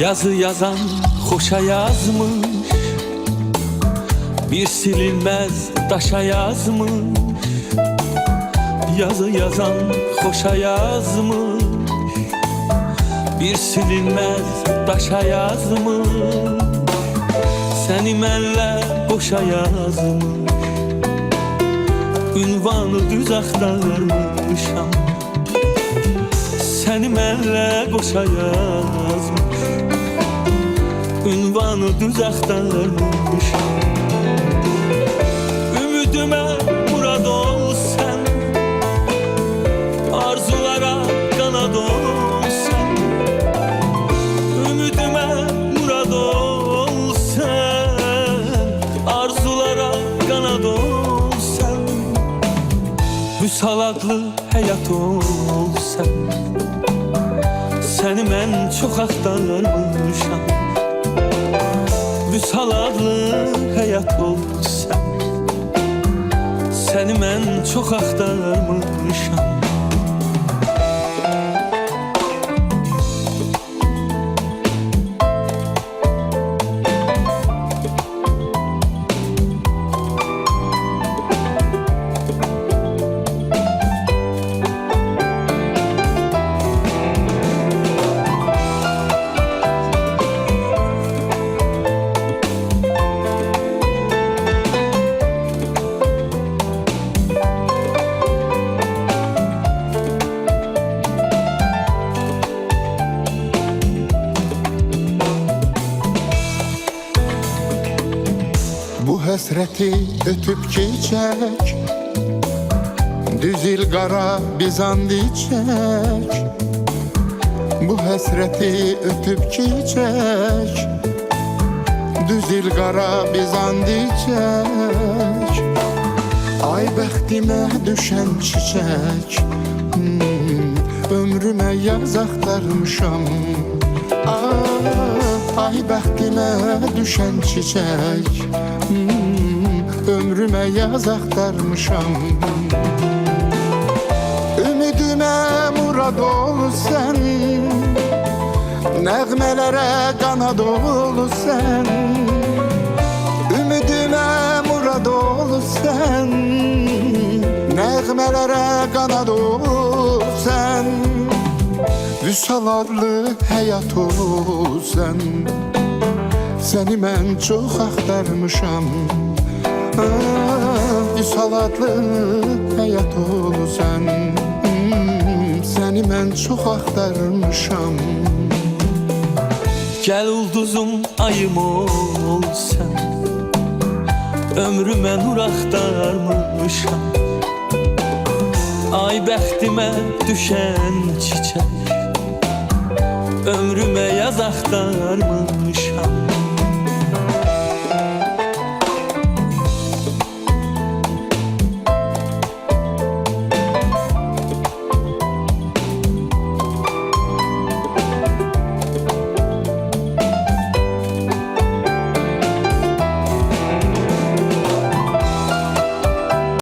Yazı yazan hoşa yazmış, bir silinmez taşa yazmış. Yazı yazan hoşa yazmış, bir silinmez taşa yazmış. Seni mənlə boşa yazmış, ünvanı düz axtarmışam. Seni mənlə boşa yazmış, ünvanı düz axtarmışam. Ümidimə murad ol sən, arzulara qanad ol sən. Ümidimə murad ol sən, arzulara qanad ol sən. Vüsal adlı həyat ol sən, səni mən çox axtarmışam. Vüsal adlı həyat ol sən, səni mən çox axtarmışam. Bu həsrəti ötüb keçək, düz il qara biz and içək. Bu həsrəti ötüb keçək, düz il qara biz and içək. Ay bəxtimə düşən çiçək, ömrümə yaz axtarmışam. Ay bəxtimə düşən çiçək, ömrümə yaz axtarmışam. Ümidimə murad ol sən, nəğmələrə qanad ol sən. Ümidimə murad ol sən, nəğmələrə qanad ol sən. Vüsal adlı həyat ol sən, səni mən çox axtarmışam. Vüsal adlı həyat ol sən, səni mən çox axtarmışam. Gəl ulduzum ayım ol sən, ömrümə nur axtarmışam. Ay bəxtimə düşən çiçək, ömrümə yaz axtarmışam.